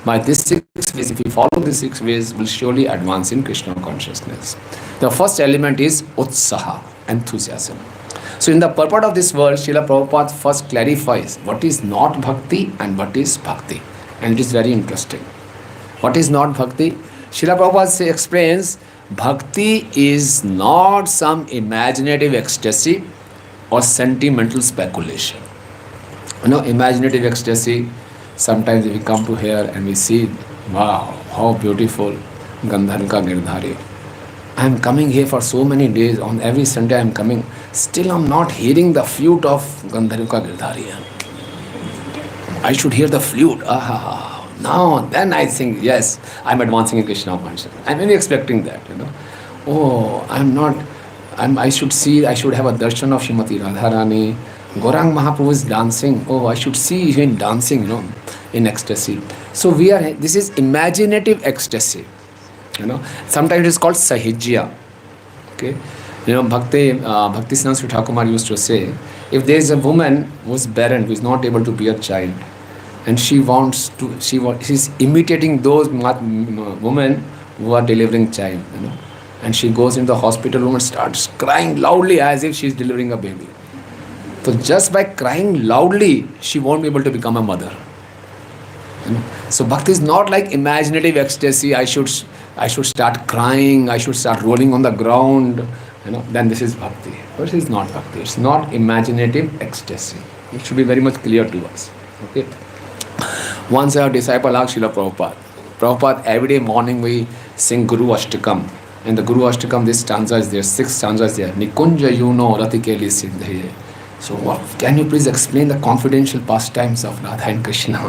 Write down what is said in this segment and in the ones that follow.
By these 6 ways, if we follow these 6 ways, we'll surely advance in Krishna consciousness. The first element is utsaha, enthusiasm. So in the purport of this verse, Srila Prabhupada first clarifies what is not bhakti and what is bhakti. And it is very interesting. What is not bhakti? Srila Prabhupada explains, bhakti is not some imaginative ecstasy or sentimental speculation. Imaginative ecstasy, sometimes we come to here and we see, wow, how beautiful, Gandharva ka Girdhari. I am coming here for so many days, on every Sunday I am coming, still I am not hearing the flute of Gandharva ka Girdhari. I should hear the flute. Now, then I think, yes, I am advancing in Krishna consciousness. I am really expecting that, Oh, I should have a darshan of Srimati Radharani. Gaurang Mahaprabhu is dancing. Oh, I should see him dancing, in ecstasy. So this is imaginative ecstasy. Sometimes it is called sahijya. Okay, Bhakti Siddhanta Thakur used to say, if there is a woman who is barren, who is not able to bear child, and she is imitating those women who are delivering child, and she goes into the hospital room and starts crying loudly as if she is delivering a baby. So just by crying loudly, she won't be able to become a mother. So bhakti is not like imaginative ecstasy. I should start crying, I should start rolling on the ground, then this is bhakti. But it is not bhakti. It's not imaginative ecstasy. It should be very much clear to us. Okay. Once our disciple asked Srila Prabhupada, every day morning we sing Guru Ashtakam. In the Guru Ashtakam, this stanza is there, 6 stanzas there. Nikunja yuno ratikeli siddhaye. So can you please explain the confidential pastimes of Radha and Krishna?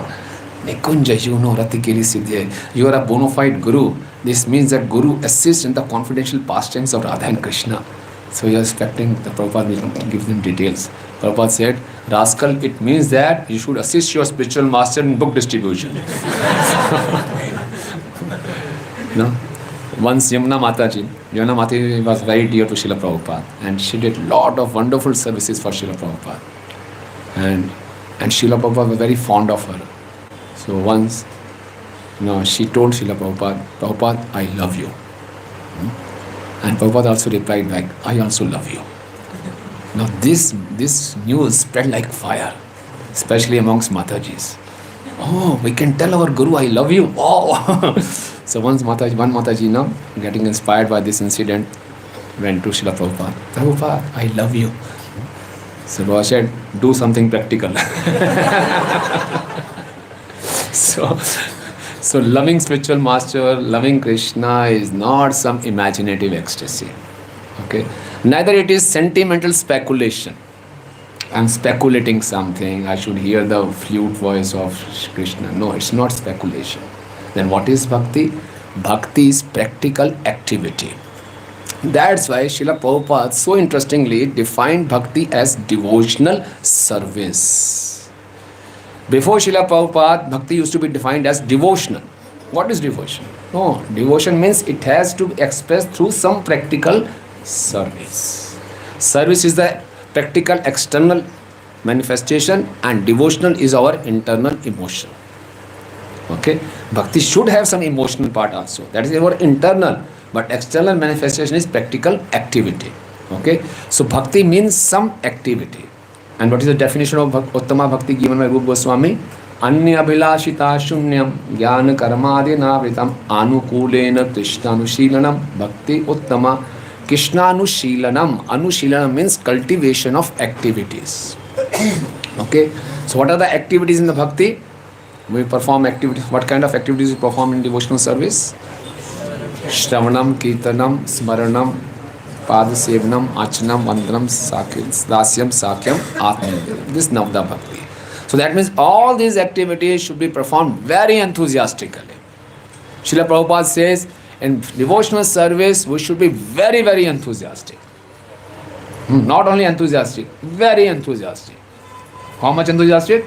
Nikunja yuno ratikeli siddhaye. You are a bona fide Guru. This means that Guru assists in the confidential pastimes of Radha and Krishna. So you are expecting the Prabhupada will give them details. Prabhupada said, rascal, it means that you should assist your spiritual master in book distribution. Once Yamuna Mataji was very dear to Srila Prabhupada, and she did a lot of wonderful services for Srila Prabhupada. And Srila Prabhupada was very fond of her. So once, she told Srila Prabhupada, I love you. And Prabhupada also replied back, I also love you. Now this news spread like fire, especially amongst Matajis. Oh, we can tell our Guru, I love you. Oh. So one Mataji, getting inspired by this incident, went to Srila Prabhupada. Prabhupada, I love you. So Prabhupada said, do something practical. So loving spiritual master, loving Krishna is not some imaginative ecstasy. Okay? Neither it is sentimental speculation. I'm speculating something, I should hear the flute voice of Krishna. No, it's not speculation. Then what is bhakti? Bhakti is practical activity. That's why Srila Prabhupada so interestingly defined bhakti as devotional service. Before Srila Prabhupada, bhakti used to be defined as devotional. What is devotion? No, devotion means it has to be expressed through some practical service. Service is the practical external manifestation, and devotional is our internal emotion. Okay? Bhakti should have some emotional part also. That is our internal. But external manifestation is practical activity. Okay? So bhakti means some activity. And what is the definition of Uttama Bhakti given by Rupa Goswami? Anya abhilashita shunyam jnana karmadi navritam anukulena Krishna anushilanam bhakti uttama. Krishna anushilanam. Anushilanam means cultivation of activities. Okay? So what are the activities in the bhakti? We perform activities. What kind of activities we perform in devotional service? Shravanam, Kirtanam, Smaranam, Padasevanam, Achanam, Vandranam, Dasyam, Sakyam, Atmanam. This is Navda Bhakti. So that means all these activities should be performed very enthusiastically. Srila Prabhupada says, in devotional service, we should be very, very enthusiastic. Not only enthusiastic, very enthusiastic. How much enthusiastic?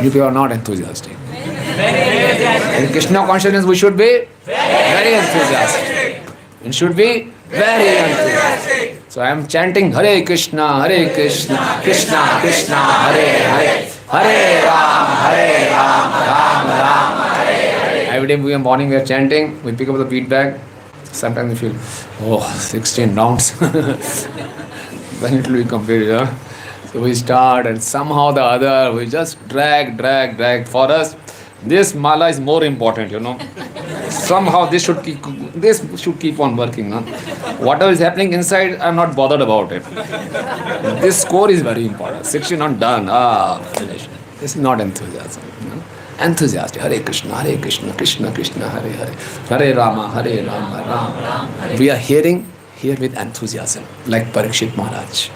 If you are not enthusiastic. In Krishna consciousness, we should be very enthusiastic. It should be very enthusiastic. So I am chanting Hare Krishna, Krishna Krishna, Hare Hare, Hare Ram, Ram Ram. day we are morning, we are chanting, we pick up the beat bag. Sometimes we feel, 16 rounds. Then it will be completed. Huh? So we start, and somehow the other, we just drag. For us, this mala is more important, Somehow this should keep on working. Whatever is happening inside, I'm not bothered about it. This score is very important. 16 not done. Finished. This is not enthusiasm. Enthusiastic. Hare Krishna, Krishna Krishna, Hare Hare. Hare Rama, Rama. We are here with enthusiasm, like Parikshit Maharaj.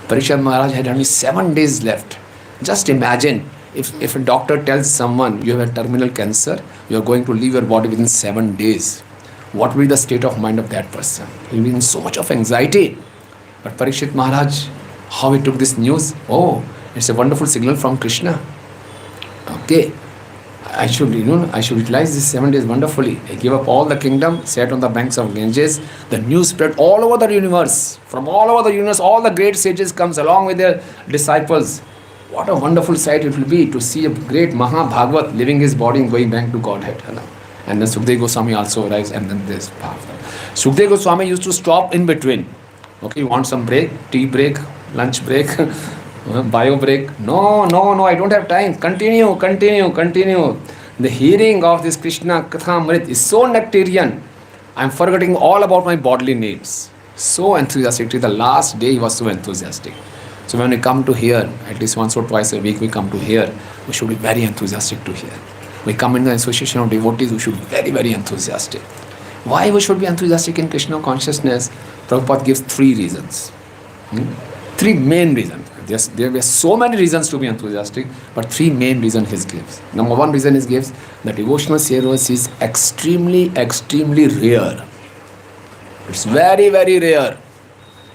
Parikshit Maharaj had only 7 days left. Just imagine if a doctor tells someone you have a terminal cancer, you are going to leave your body within 7 days. What will be the state of mind of that person? He will be in so much of anxiety. But Parikshit Maharaj, how he took this news? It's a wonderful signal from Krishna. Okay, I should utilize these 7 days wonderfully. I gave up all the kingdom, sat on the banks of Ganges. The news spread all over the universe. From all over the universe, all the great sages comes along with their disciples. What a wonderful sight it will be to see a great Mahabhagavat leaving his body and going back to Godhead. And then Sukdev Goswami also arrives, and then this powerful. Sukdev Goswami used to stop in between. Okay, you want some break? Tea break? Lunch break? Bio break? No, I don't have time. Continue. The hearing of this Krishna Kathamrit is so nectarian. I'm forgetting all about my bodily needs. So enthusiastic. The last day he was so enthusiastic. So when we come to hear, at least once or twice a week we come to hear, we should be very enthusiastic to hear. We come in the association of devotees, we should be very, very enthusiastic. Why we should be enthusiastic in Krishna consciousness? Prabhupada gives 3 reasons. 3 main reasons. There were so many reasons to be enthusiastic, but 3 main reasons he gives. Number 1 reason he gives, the devotional service is extremely, extremely rare. It's very, very rare.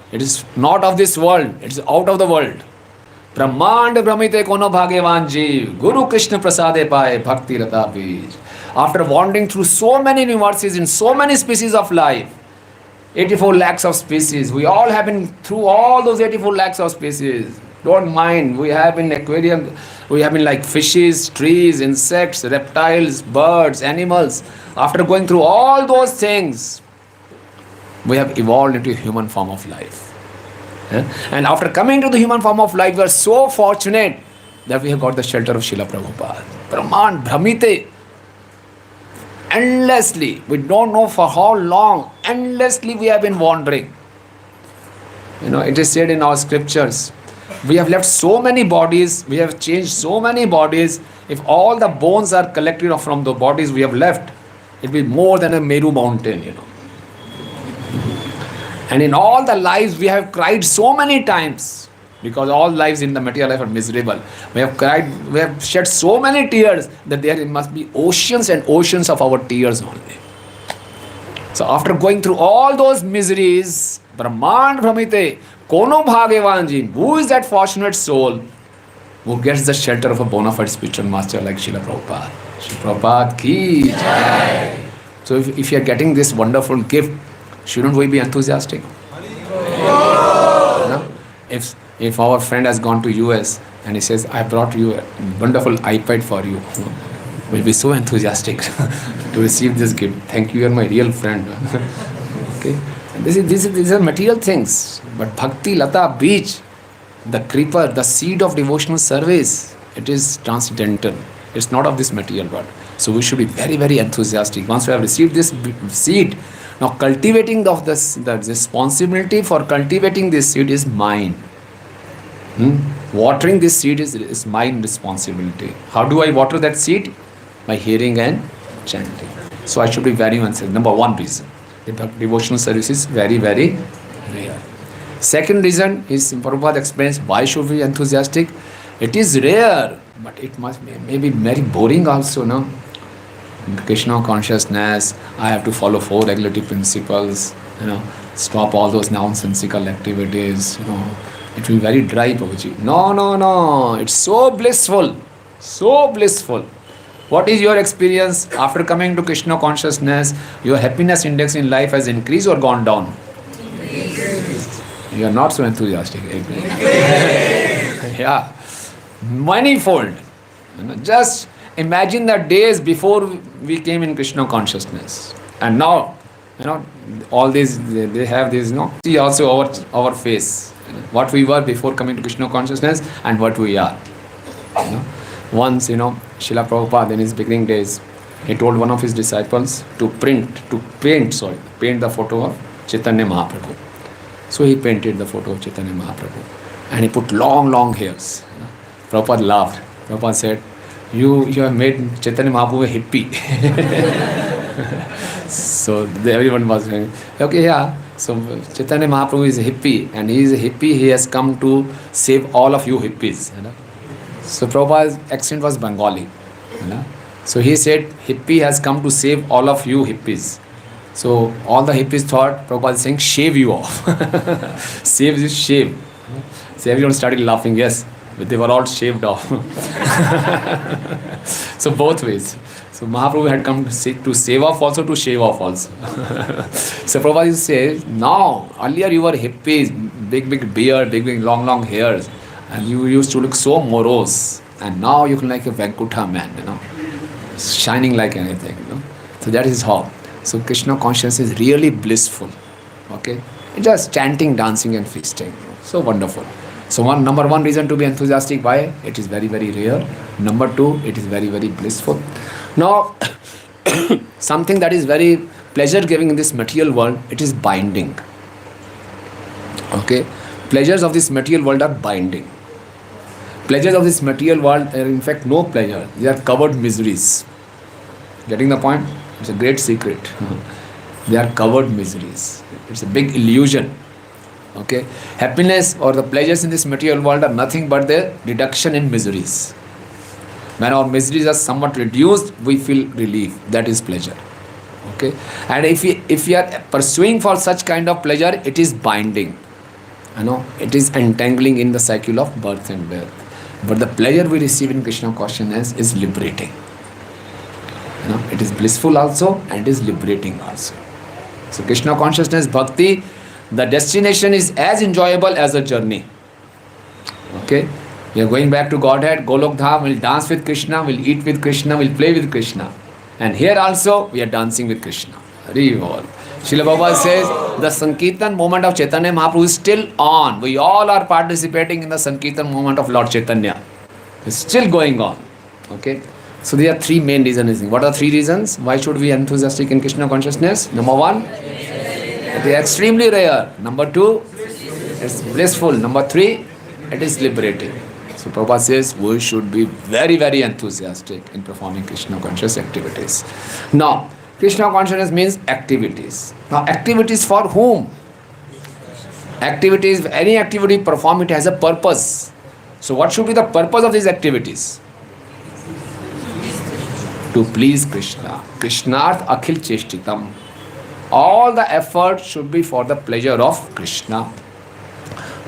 It is not of this world, it is out of the world. Brahmand Brahmite Kono Bhagavan Jeev, Guru Krishna Prasade Paye Bhakti Rata Bij. After wandering through so many universes in so many species of life, 84 lakhs of species, we all have been through all those 84 lakhs of species. Don't mind, we have been aquarium, we have been like fishes, trees, insects, reptiles, birds, animals. After going through all those things, we have evolved into a human form of life. And after coming to the human form of life, we are so fortunate that we have got the shelter of Srila Prabhupada. Brahman, Brahmite, endlessly, we don't know for how long, endlessly we have been wandering. It is said in our scriptures, we have left so many bodies, we have changed so many bodies. If all the bones are collected from the bodies we have left, it will be more than a Meru mountain, And in all the lives we have cried so many times, because all lives in the material life are miserable. We have cried, we have shed so many tears that there must be oceans and oceans of our tears only. So after going through all those miseries, Brahmand Brahmite, Kono Bhagavanji, who is that fortunate soul who gets the shelter of a bona fide spiritual master like Srila Prabhupada? Srila Prabhupada ki jai. So if you are getting this wonderful gift, shouldn't we be enthusiastic? No? If our friend has gone to US and he says, I brought you a wonderful iPad for you, we'll be so enthusiastic to receive this gift. Thank you, you are my real friend. Okay? These are material things. But Bhakti Lata Beach, the creeper, the seed of devotional service, it is transcendental. It's not of this material world. So we should be very, very enthusiastic. Once we have received this seed, now cultivating the responsibility for cultivating this seed is mine. Watering this seed is mine responsibility. How do I water that seed? By hearing and chanting. So I should be very enthusiastic. Number 1 reason. The devotional service is very, very rare. Second reason is, Prabhupada explains, why should we be enthusiastic? It is rare, but it must be maybe very boring also, no? Krishna consciousness, I have to follow 4 regulatory principles, stop all those nonsensical activities, It will be very dry, Prabhuji. No. It's so blissful. So blissful. What is your experience after coming to Krishna consciousness? Your happiness index in life has increased or gone down? You are not so enthusiastic. Yeah. Manifold. Just imagine the days before we came in Krishna consciousness. And now, all these, they have this, see also our face, what we were before coming to Krishna consciousness and what we are. Once, Srila Prabhupada in his beginning days, he told one of his disciples to paint the photo of Chaitanya Mahaprabhu. So he painted the photo of Chaitanya Mahaprabhu and he put long hairs. Prabhupada laughed. Prabhupada said, you have made Chaitanya Mahaprabhu a hippie. So everyone was saying, okay, yeah. So Chaitanya Mahaprabhu is a hippie, and he is a hippie. He has come to save all of you hippies. So Prabhupada's accent was Bengali. So he said, hippie has come to save all of you hippies. So all the hippies thought Prabhupada is saying, shave you off. Save is shave. So everyone started laughing, yes, but they were all shaved off. So both ways. So Mahaprabhu had come to save off also, to shave off also. So Prabhupada says, now, earlier you were hippies, big beard, big long hairs, and you used to look so morose, and now you can like a Vaikuntha man, shining like anything. So that is how. So Krishna consciousness is really blissful. Okay? Just chanting, dancing and feasting. So wonderful. So number one reason to be enthusiastic, why? It is very rare. Number two, it is very blissful. Now, something that is very pleasure giving in this material world, it is binding. Okay? Pleasures of this material world are binding. Pleasures of this material world are in fact no pleasure. They are covered miseries. Getting the point? It's a great secret. They are covered miseries. It's a big illusion. Okay? Happiness or the pleasures in this material world are nothing but the reduction in miseries. When our miseries are somewhat reduced, we feel relief. That is pleasure. Okay? And if we are pursuing for such kind of pleasure, it is binding. It is entangling in the cycle of birth and death. But the pleasure we receive in Krishna consciousness is liberating. It is blissful also and it is liberating also. So Krishna consciousness bhakti, the destination is as enjoyable as a journey. Okay? We are going back to Godhead, Golok Dham, we'll dance with Krishna, we'll eat with Krishna, we'll play with Krishna. And here also, we are dancing with Krishna. Hari Bol. Srila Prabhupada says, the Sankirtan movement of Chaitanya Mahaprabhu is still on. We all are participating in the Sankirtan movement of Lord Chaitanya. It's still going on. Okay? So there are three main reasons. What are three reasons? Why should we be enthusiastic in Krishna consciousness? Number one, it is extremely rare. Number two, it's blissful. Number three, it is liberating. So Prabhupada says we should be very enthusiastic in performing Krishna conscious activities. Now, Krishna consciousness means activities. Now, activities for whom? Activities, any activity performed, it has a purpose. So what should be the purpose of these activities? To please Krishna. Krishnarth akhil cheshtitam. All the effort should be for the pleasure of Krishna.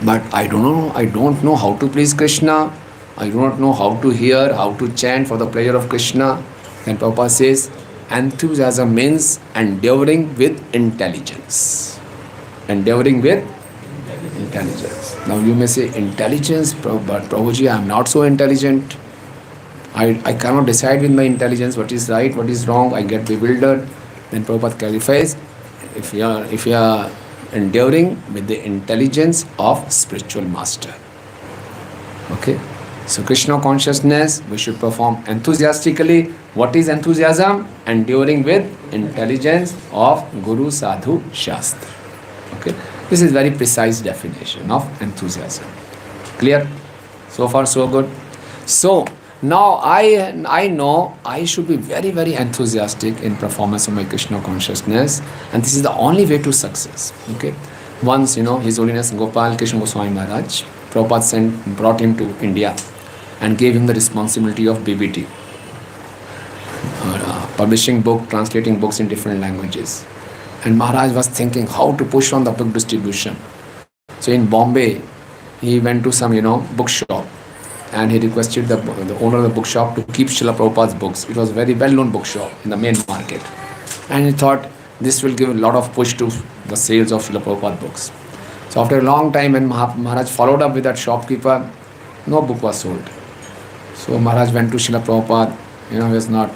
But I don't know how to please Krishna. I do not know how to hear, how to chant for the pleasure of Krishna. Then Prabhupada says, enthusiasm means endeavoring with intelligence. Endeavoring with intelligence. Now you may say, intelligence, but Prabhuji, I am not so intelligent. I cannot decide with my intelligence what is right, what is wrong. I get bewildered. Then Prabhupada clarifies, if you are enduring with the intelligence of spiritual master. Okay? So Krishna consciousness, we should perform enthusiastically. What is enthusiasm? Enduring with intelligence of Guru, Sadhu, Shastra. Okay? This is very precise definition of enthusiasm. Clear? So far so good. So now I know I should be very enthusiastic in performance of my Krishna consciousness, and this is the only way to success. Okay? Once, His Holiness Gopal Krishna Goswami Maharaj, Prabhupada brought him to India and gave him the responsibility of BBT, publishing book, translating books in different languages. And Maharaj was thinking how to push on the book distribution. So in Bombay, he went to some, bookshop, and he requested the owner of the bookshop to keep Srila Prabhupada's books. It was a very well-known bookshop in the main market. And he thought this will give a lot of push to the sales of Srila Prabhupada books. So after a long time, when Maharaj followed up with that shopkeeper, no book was sold. So Maharaj went to Srila Prabhupada He was not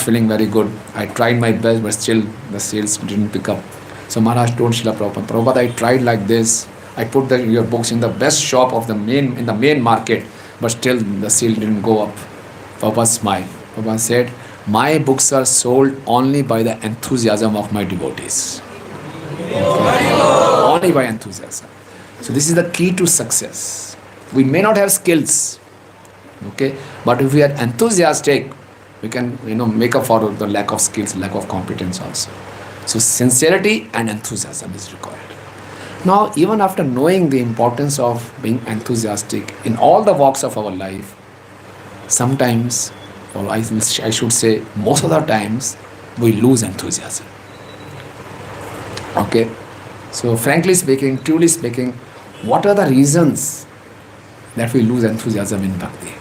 feeling very good. I tried my best, but still the sales didn't pick up. So Maharaj told Srila Prabhupada, Prabhupada, I tried like this. I put your books in the best shop of the main market, but still the sale didn't go up. Prabhupada smiled. Prabhupada said, my books are sold only by the enthusiasm of my devotees. Okay. Only by enthusiasm. So this is the key to success. We may not have skills, okay, but if we are enthusiastic, we can make up for the lack of skills, lack of competence also. So sincerity and enthusiasm is required. Now, even after knowing the importance of being enthusiastic in all the walks of our life, sometimes, or I should say most of the times, we lose enthusiasm. Okay. So frankly speaking, truly speaking, what are the reasons that we lose enthusiasm in bhakti?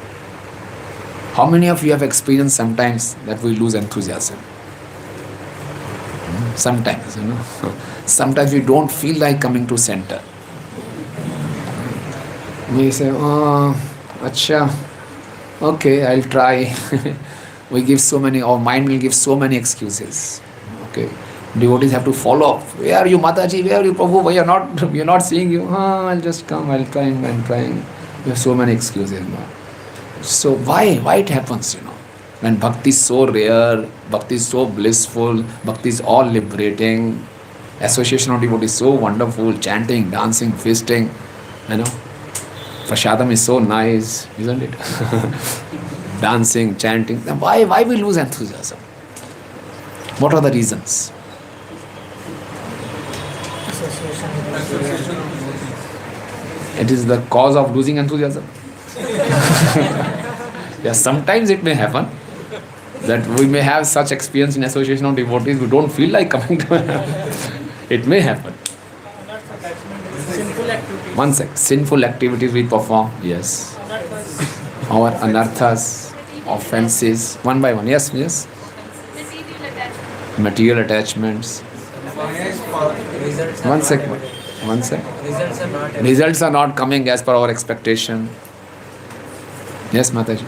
How many of you have experienced sometimes that we lose enthusiasm? Sometimes, sometimes we don't feel like coming to center. We say, oh, acha, okay, I'll try. We give so many, our mind will give so many excuses. Okay. Devotees have to follow up. Where are you, Mataji? Where are you, Prabhu? Why we are not seeing you? I'll just come, I'm trying. We have so many excuses now. So why it happens, when bhakti is so rare, bhakti is so blissful, bhakti is all liberating, association of devotees is so wonderful, chanting, dancing, feasting, prasadam is so nice, isn't it? Dancing, chanting. Then why we lose enthusiasm? What are the reasons? It is the cause of losing enthusiasm. Yes, sometimes it may happen that we may have such experience in association of devotees, we don't feel like coming to it may happen. Sinful activities. One sec. Sinful activities we perform, yes. Our anarthas, offenses, one by one. Yes. Material attachments. One sec. Results are not coming as per our expectation. Yes, Mataji.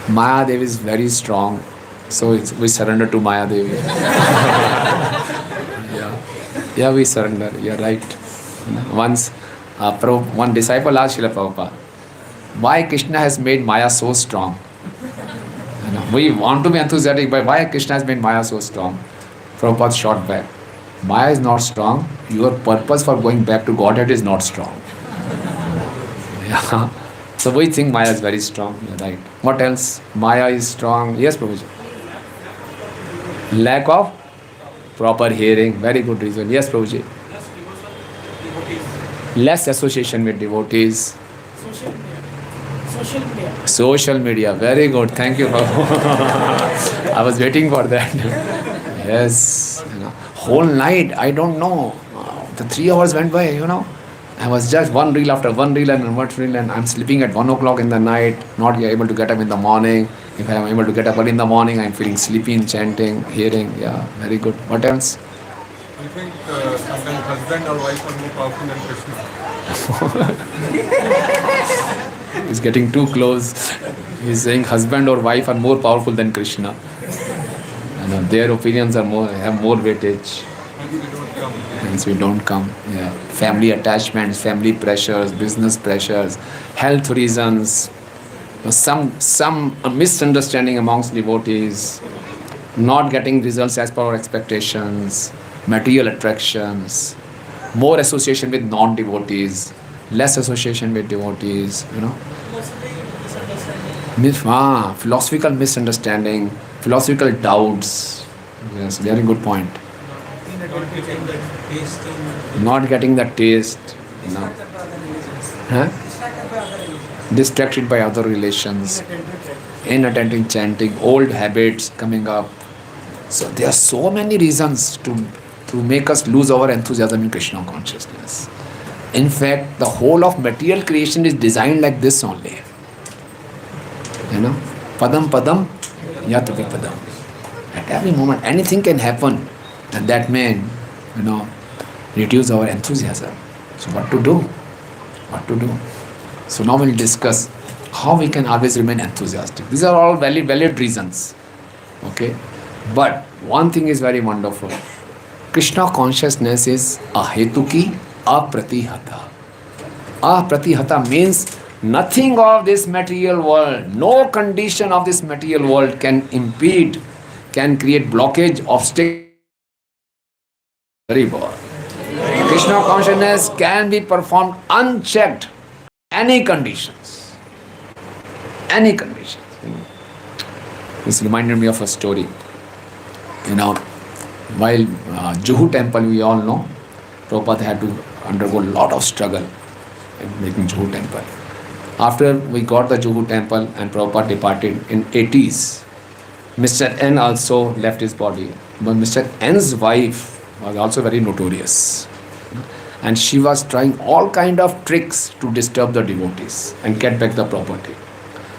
Maya Devi is very strong, so we surrender to Maya Devi. Yeah, we surrender. You're right. Once, one disciple asked Srila Prabhupada, why Krishna has made Maya so strong? We want to be enthusiastic, but why Krishna has made Maya so strong? Prabhupada shot back. Maya is not strong. Your purpose for going back to Godhead is not strong. Yeah. So we think Maya is very strong. You're right. What else? Maya is strong. Yes, Prabhuji. Lack of proper hearing. Very good reason. Yes, Prabhuji. Less association with devotees. Social media. Very good. Thank you, Prabhu. I was waiting for that. Yes. Whole night, I don't know. The 3 hours went by, I was just one reel after one reel and I'm sleeping at 1 o'clock in the night, not able to get up in the morning. If I am able to get up early in the morning, I'm feeling sleepy in chanting, hearing. Yeah, very good. What else? I think sometimes husband or wife are more powerful than Krishna. He's getting too close. He's saying husband or wife are more powerful than Krishna. Their opinions have more weightage. Hence we don't come. Yeah. Family attachments, family pressures, business pressures, health reasons, some misunderstanding amongst devotees, not getting results as per our expectations, material attractions, more association with non-devotees, less association with devotees, philosophical misunderstanding, philosophical doubts. Yes, very good point. Not getting the taste. Distracted by other relations, inattentive chanting, old habits coming up. So there are so many reasons to make us lose our enthusiasm in Krishna consciousness. In fact, the whole of material creation is designed like this only. Padam padam yatavi padam. At every moment, anything can happen, and that may, reduce our enthusiasm. So what to do? So now we'll discuss how we can always remain enthusiastic. These are all valid reasons. Okay? But one thing is very wonderful. Krishna consciousness is ahetuki apratihata. Apratihata means nothing of this material world, no condition of this material world can impede, can create blockage, obstacle. Very poor. Krishna consciousness can be performed unchecked, any conditions. Any conditions. This reminded me of a story. While Juhu temple, we all know, Prabhupada had to undergo a lot of struggle in making Juhu temple. After we got the Juhu temple and Prabhupada departed in 80s, Mr. N also left his body. But Mr. N's wife was also very notorious. And she was trying all kind of tricks to disturb the devotees and get back the property.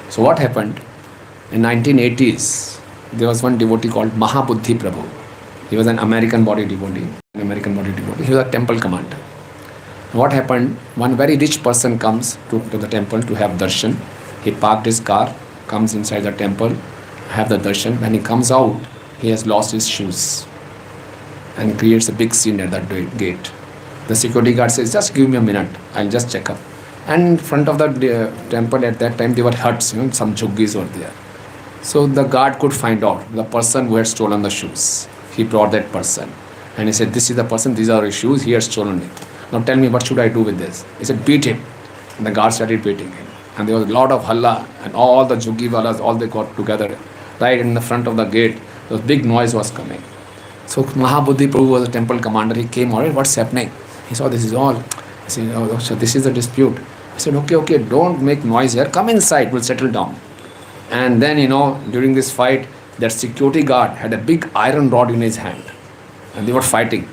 So what happened? In 1980s, there was one devotee called Mahabuddhi Prabhu. He was an American body devotee. He was a temple commander. What happened? One very rich person comes to the temple to have darshan. He parked his car, comes inside the temple, have the darshan. When he comes out, he has lost his shoes and creates a big scene at that gate. The security guard says, just give me a minute, I'll just check up. And in front of the temple at that time, there were huts, some jhoggis were there. So the guard could find out the person who had stolen the shoes. He brought that person and he said, this is the person, these are his shoes, he has stolen it. Now tell me, what should I do with this? He said, beat him. And the guard started beating him. And there was a lot of halla and all the joggiwalas, all they got together right in the front of the gate. The big noise was coming. So Mahabuddhi Prabhu was a temple commander. He came, all right, what's happening? He saw this is all. He said, oh, so this is the dispute. I said, okay, don't make noise here. Come inside, we'll settle down. And then, during this fight, that security guard had a big iron rod in his hand. And they were fighting.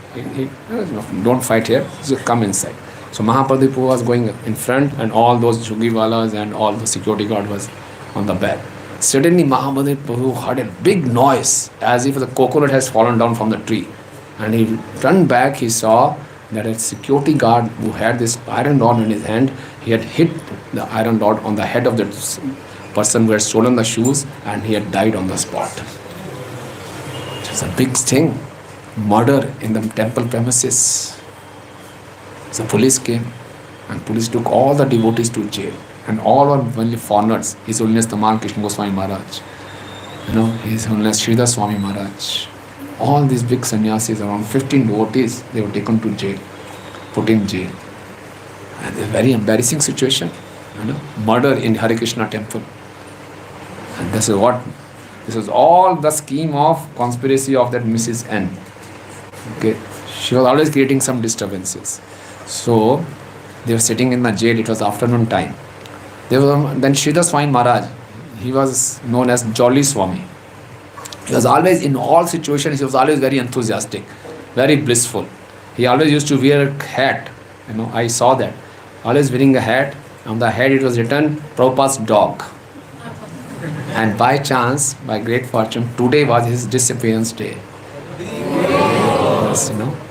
Don't fight here, so come inside. So Mahaprabhu Prabhu was going in front and all those jhogiwalas and all the security guard was on the back. Suddenly Mahaprabhu Prabhu heard a big noise as if the coconut has fallen down from the tree. And he turned back, he saw that a security guard who had this iron rod in his hand, he had hit the iron rod on the head of the person who had stolen the shoes and he had died on the spot. It was a big thing. Murder in the temple premises. So police came and police took all the devotees to jail and all were only foreigners. His Holiness Tamal Krishna Goswami Maharaj, His Holiness Sridhar Swami Maharaj, all these big sannyasis, around 15 devotees, they were taken to jail, put in jail. And a very embarrassing situation, murder in Hare Krishna temple. And this was all the scheme of conspiracy of that Mrs. N. Okay, she was always creating some disturbances. So they were sitting in the jail. It was afternoon time. Then Sridhar Swami Maharaj, he was known as Jolly Swami. He was always in all situations. He was always very enthusiastic, very blissful. He always used to wear a hat. I saw that. Always wearing a hat. On the head it was written Prabhupada's dog. And by chance, by great fortune, today was his disappearance day.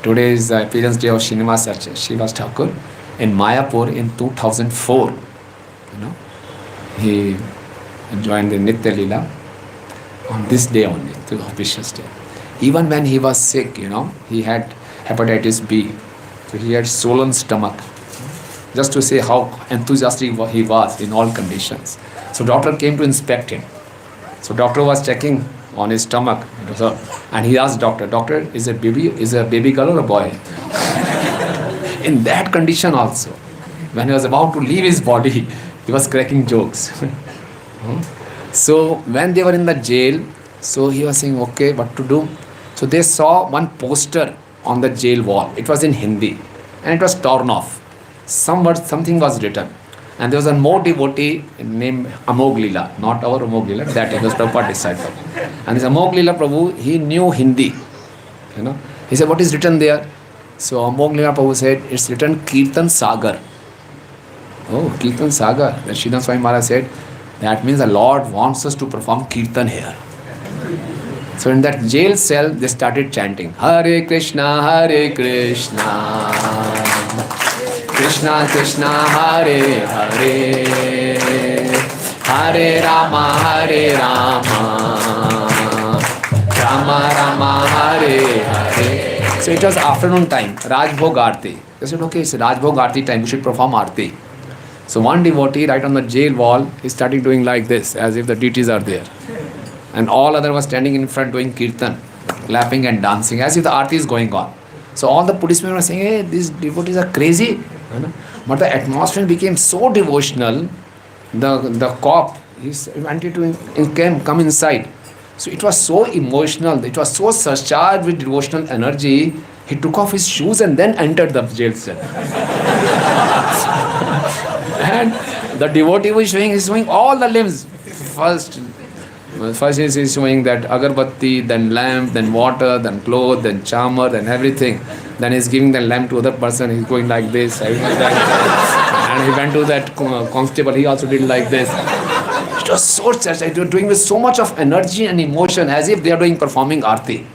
Today is the appearance day of Srinivas Thakur in Mayapur in 2004. He joined the Nitya Leela on this day only, the auspicious day. Even when he was sick, he had hepatitis B. So he had swollen stomach. Just to say how enthusiastic he was in all conditions. So doctor came to inspect him. So doctor was checking on his stomach. And he asked doctor, is a baby girl or a boy? In that condition also, when he was about to leave his body, he was cracking jokes. So when they were in the jail, so he was saying, okay, what to do? So they saw one poster on the jail wall. It was in Hindi and it was torn off. Something was written. And there was a more devotee named Amog Leela, not our Amog Leela, that was Prabhupada disciple. And this Amog Leela Prabhu, he knew Hindi. He said, what is written there? So Amog Leela Prabhu said, it's written Kirtan Sagar. Oh, Kirtan Sagar. Then Sridhar Swami Maharaj said, that means the Lord wants us to perform Kirtan here. So in that jail cell, they started chanting, Hare Krishna, Krishna Krishna, Hare Hare, Hare Rama, Hare Rama, Rama Rama, Hare Hare. So it was afternoon time, Rajbhog Aarti. They said, okay, it's Rajbhog Aarti time, we should perform Aarti. So one devotee right on the jail wall, he started doing like this, as if the deities are there. And all other was standing in front doing kirtan, clapping and dancing, as if the Aarti is going on. So all the policemen were saying, hey, these devotees are crazy. But the atmosphere became so devotional, the cop, he wanted to come inside. So it was so emotional, it was so surcharged with devotional energy, he took off his shoes and then entered the jail cell. And the devotee was showing all the limbs. First he's showing that agarbatti, then lamp, then water, then cloth, then charmer, then everything. Then he's giving the lamp to other person, he's going like this. And he went to that constable, he also did like this. It was so such, they were doing with so much of energy and emotion, as if they are performing Aarti.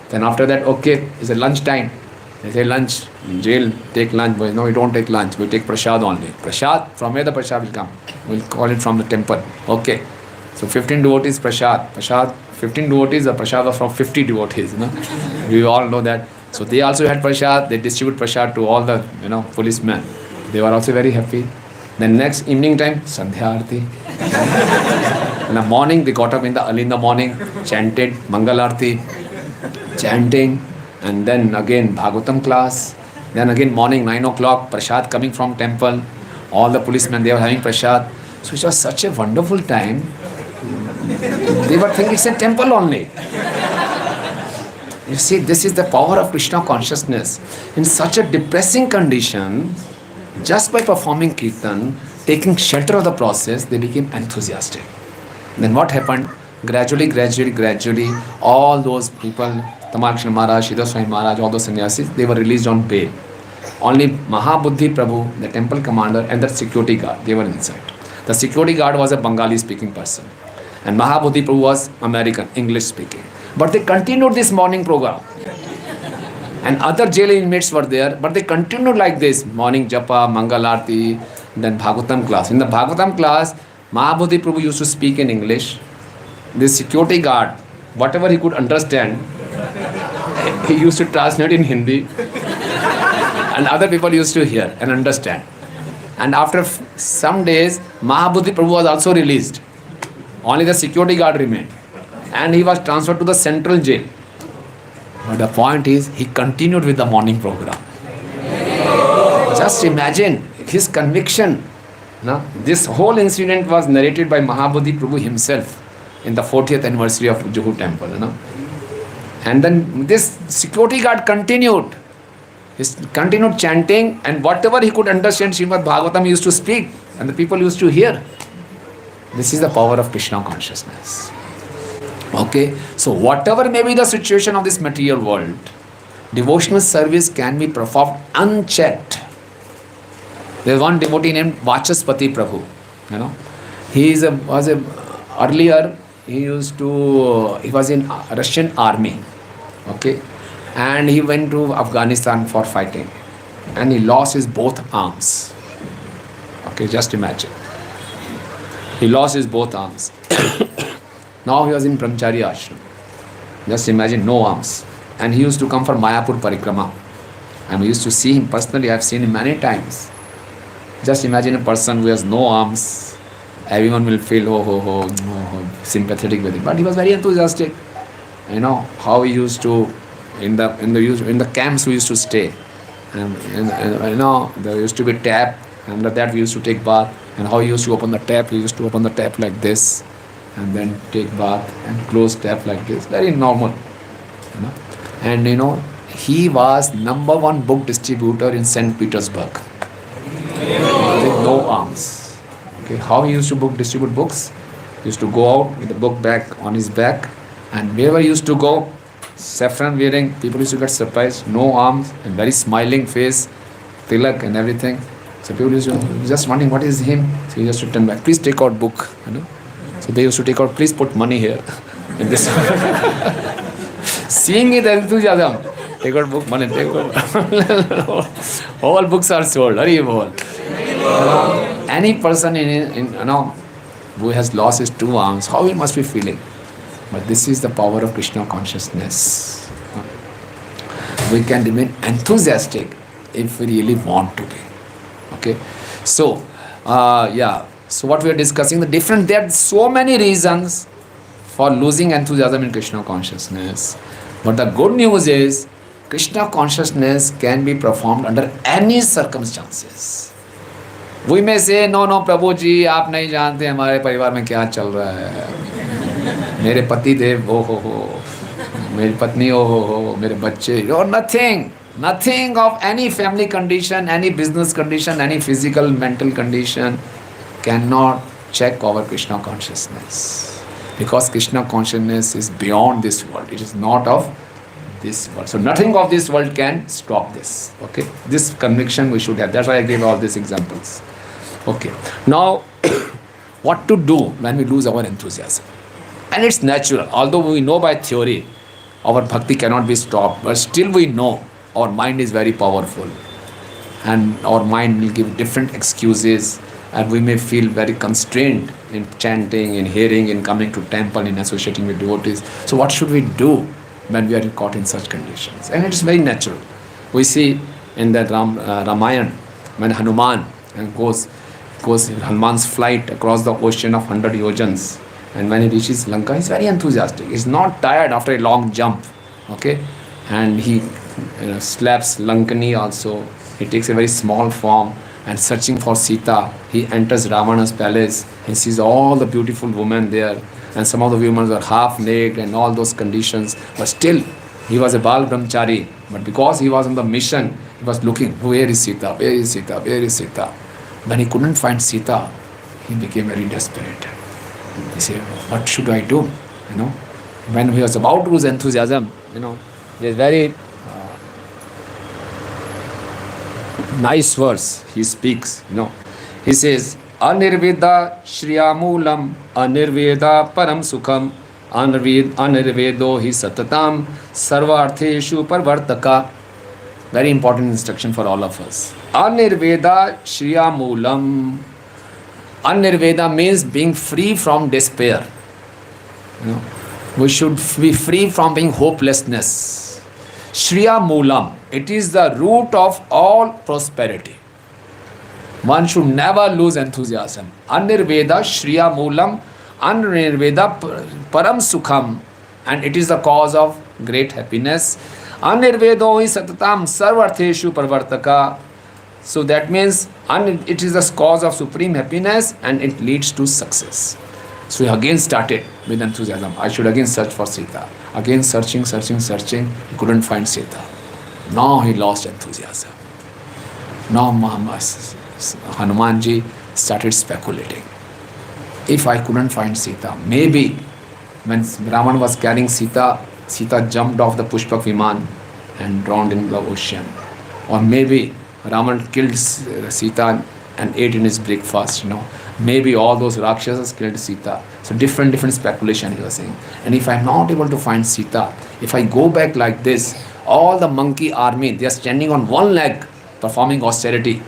Then after that, okay, it's a lunch time. They say lunch, in jail, take lunch. Boys, no, we don't take lunch, we take prasad only. Prasad, from where the prasad will come? We'll call it from the temple. Okay. So 15 devotees prasad. 15 devotees, the prasad was from 50 devotees. We all know that. So they also had prasad, they distribute prasad to all the policemen. They were also very happy. Then next evening time, Sandhya Aarti. In the morning, they got up early in the morning, chanted Mangal Aarti, chanting, and then again Bhagavatam class. Then again morning 9 o'clock, prasad coming from temple. All the policemen, they were having prasad. So it was such a wonderful time. They were thinking it's a temple only. You see, this is the power of Krishna consciousness. In such a depressing condition, just by performing kirtan, taking shelter of the process, they became enthusiastic. Then what happened? Gradually, all those people, Tamal Krishna Maharaj, Sridhar Swami Maharaj, all those sannyasis, they were released on bail. Only Mahabuddhi Prabhu, the temple commander, and the security guard, they were inside. The security guard was a Bengali speaking person. And Mahabuddhi Prabhu was American, English speaking. But they continued this morning program. And other jail inmates were there, but they continued like this. Morning japa, Mangal Aarti, then Bhagavatam class. In the Bhagavatam class, Mahabuddhi Prabhu used to speak in English. The security guard, whatever he could understand, he used to translate in Hindi. And other people used to hear and understand. And after some days, Mahabuddhi Prabhu was also released. Only the security guard remained. And he was transferred to the central jail. But the point is, he continued with the morning program. Just imagine his conviction. This whole incident was narrated by Mahabuddhi Prabhu himself in the 40th anniversary of Juhu temple. And then this security guard continued. He continued chanting, and whatever he could understand, Srimad Bhagavatam used to speak, and the people used to hear. This is the power of Krishna consciousness. Okay, so whatever may be the situation of this material world, devotional service can be performed unchecked. There is one devotee named Vachaspati Prabhu. Earlier he was in Russian army. Okay, and he went to Afghanistan for fighting, and he lost his both arms. Okay, just imagine. He lost his both arms. Now he was in Brahmachari ashram. Just imagine, no arms. And he used to come for Mayapur Parikrama. And we used to see him personally. I have seen him many times. Just imagine a person who has no arms. Everyone will feel sympathetic with him. But he was very enthusiastic. How he used to in the camps we used to stay. And there used to be tap. Under that we used to take bath. And how he used to open the tap, he used to open the tap like this. And then take bath and close tap like this. Very normal. And he was #1 book distributor in St. Petersburg. With no arms. Okay, how he used to distribute books? He used to go out with the book bag on his back, and wherever he used to go, saffron wearing, people used to get surprised, no arms, and very smiling face, tilak and everything. So people used to just wondering what is him. So he used to turn back, please take out book. So they used to take out, please put money here. In this. Seeing it, enthusiasm. Take out book, money, take out. All books are sold. Any person who has lost his two arms, how he must be feeling. But this is the power of Krishna consciousness. We can remain enthusiastic if we really want to be. Okay, so so what we are discussing, there are so many reasons for losing enthusiasm in Krishna consciousness. But the good news is Krishna consciousness can be performed under any circumstances. We may say, no, Prabhu ji, आप नहीं जानते हमारे परिवार में क्या चल रहा है. मेरे पति देव हो, मेरी पत्नी हो, मेरे बच्चे, or nothing of any family condition, any business condition, any physical, mental condition cannot check our Krishna consciousness. Because Krishna consciousness is beyond this world. It is not of this world. So nothing of this world can stop this. Okay, this conviction we should have. That's why I gave all these examples. Okay, now what to do when we lose our enthusiasm? And it's natural. Although we know by theory our bhakti cannot be stopped, but still we know our mind is very powerful, and our mind will give different excuses, and we may feel very constrained in chanting, in hearing, in coming to temple, in associating with devotees. So what should we do when we are caught in such conditions? And it is very natural. We see in that Ramayana, when Hanuman goes Hanuman's flight across the ocean of 100 yojans, and when he reaches Lanka, he's very enthusiastic. He's not tired after a long jump. Okay, and he slaps Lankani also. He takes a very small form, and searching for Sita, he enters Ravana's palace. He sees all the beautiful women there, and some of the women are half naked and all those conditions. But still, he was a Bal Brahmachari. But because he was on the mission, he was looking, where is Sita? Where is Sita? Where is Sita? When he couldn't find Sita, he became very desperate. He said, what should I do? When he was about to lose enthusiasm, there's very nice verse he speaks. He says, Anirveda Shriyamulam Anirveda Param Sukham Anirvedo hi Satatam Sarvartheshu Parvartaka. Very important instruction for all of us. Anirveda Shriyamulam. Anirveda means being free from despair. We should be free from being hopelessness. Shriya Moolam, it is the root of all prosperity. One should never lose enthusiasm. Anirveda Shriya Moolam, Anirveda Param Sukham, and it is the cause of great happiness. Anirvedo hi Satatam Sarvartheshu Parvartaka. So that means it is the cause of supreme happiness, and it leads to success. So he again started with enthusiasm. I should again search for Sita. Again searching. He couldn't find Sita. Now he lost enthusiasm. Now Hanumanji started speculating. If I couldn't find Sita, maybe when Ravan was carrying Sita, Sita jumped off the Pushpak Viman and drowned in the ocean. Or maybe Ravan killed Sita and ate in his breakfast, Maybe all those Rakshasas killed Sita. So different speculation he was saying. And if I'm not able to find Sita, if I go back like this, all the monkey army, they are standing on one leg performing austerity.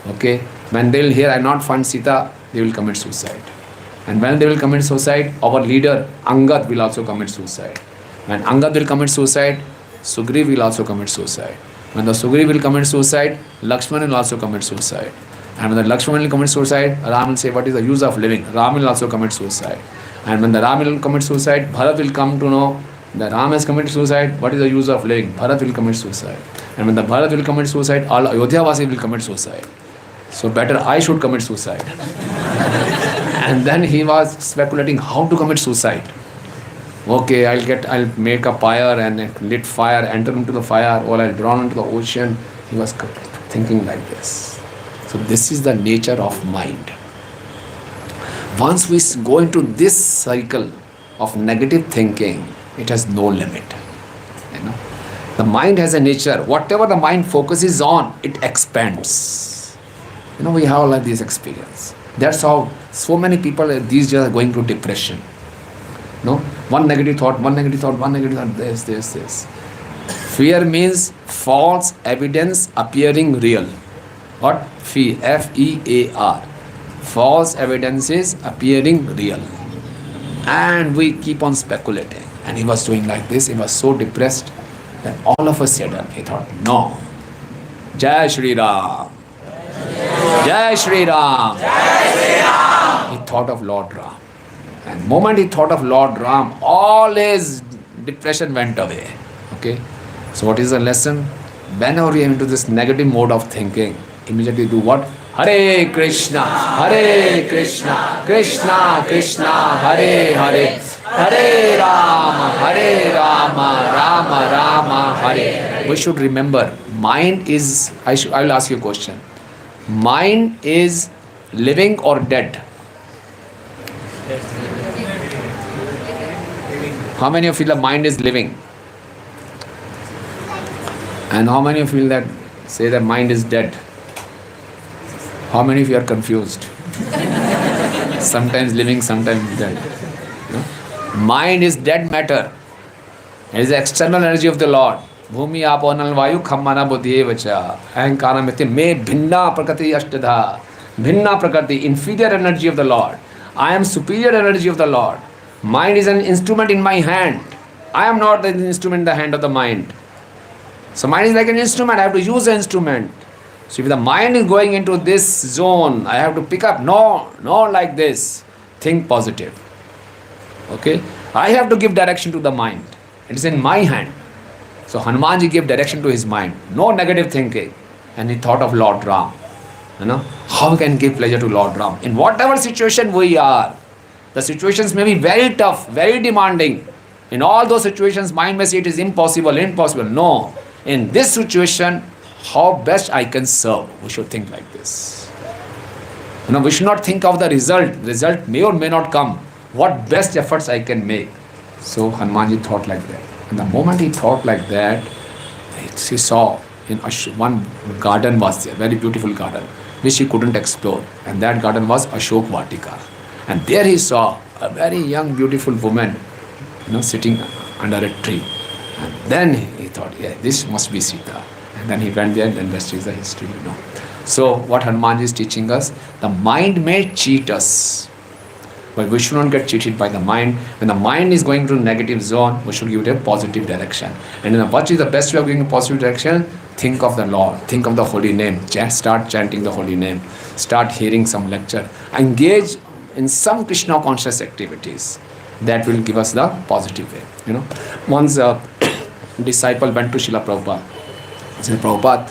Okay? When they will hear I not find Sita, they will commit suicide. And when they will commit suicide, our leader Angad will also commit suicide. When Angad will commit suicide, Sugriv will also commit suicide. When the Sugriv will commit suicide, Lakshman will also commit suicide. And when the Lakshman will commit suicide, Ram will say, what is the use of living? Ram will also commit suicide. And when the Ram will commit suicide, Bharat will come to know that Ram has committed suicide, what is the use of living? Bharat will commit suicide. And when the Bharat will commit suicide, all Ayodhya-vasi will commit suicide. So better I should commit suicide. And then he was speculating how to commit suicide. Okay, I'll make a pyre and lit fire, enter into the fire, or I'll drown into the ocean. He was thinking like this. So this is the nature of mind. Once we go into this cycle of negative thinking, it has no limit. The mind has a nature. Whatever the mind focuses on, it expands. We have like this experience. That's how so many people these days are going to depression. One negative thought, this. Fear means false evidence appearing real. What? Fear, F-E-A-R. false evidence is appearing real. And we keep on speculating. And he was doing like this, he was so depressed that all of a sudden he thought, no, Jai Shri Ram, Jai Shri Ram. He thought of Lord Ram. And the moment he thought of Lord Ram, all his depression went away. Okay? So what is the lesson? Whenever we are into this negative mode of thinking, immediately do what? Hare Krishna, Krishna Krishna, Hare Hare, Hare Rama, Rama Rama, Hare. We should remember, mind is, I will ask you a question. Mind is living or dead? How many of you feel the mind is living? And how many of you feel that, say that mind is dead? How many of you are confused? Sometimes living, sometimes dead. No? Mind is dead matter. It is the external energy of the Lord. Bhumi apo anal vayu khammana buddhi vacha. Ahankara miti me bhinna prakriti ashtadha. Bhinna prakriti, inferior energy of the Lord. I am superior energy of the Lord. Mind is an instrument in my hand. I am not the instrument in the hand of the mind. So mind is like an instrument. I have to use the instrument. So if the mind is going into this zone, I have to pick up. No, like this. Think positive. Okay? I have to give direction to the mind. It is in my hand. So Hanumanji gave direction to his mind. No negative thinking. And he thought of Lord Ram. You know, how we can give pleasure to Lord Ram? In whatever situation we are, the situations may be very tough, very demanding. In all those situations, mind may say it is impossible. No. In this situation, how best I can serve? We should think like this. You know, we should not think of the result. Result may or may not come. What best efforts I can make? So Hanumanji thought like that. And the moment he thought like that, he saw in one garden was there, very beautiful garden, which he couldn't explore. And that garden was Ashok Vatika. And there he saw a very young, beautiful woman, you know, sitting under a tree. And then he thought, yeah, this must be Sita. And then he went there, and then rest is the history, you know. So what Hanumanji is teaching us, the mind may cheat us, but we should not get cheated by the mind. When the mind is going to negative zone, we should give it a positive direction. And what is the best way of giving a positive direction? Think of the Lord, think of the holy name, start chanting the holy name, start hearing some lecture, engage in some Krishna conscious activities. That will give us the positive way. You know, once a disciple went to Srila Prabhupada. He said, Prabhupada,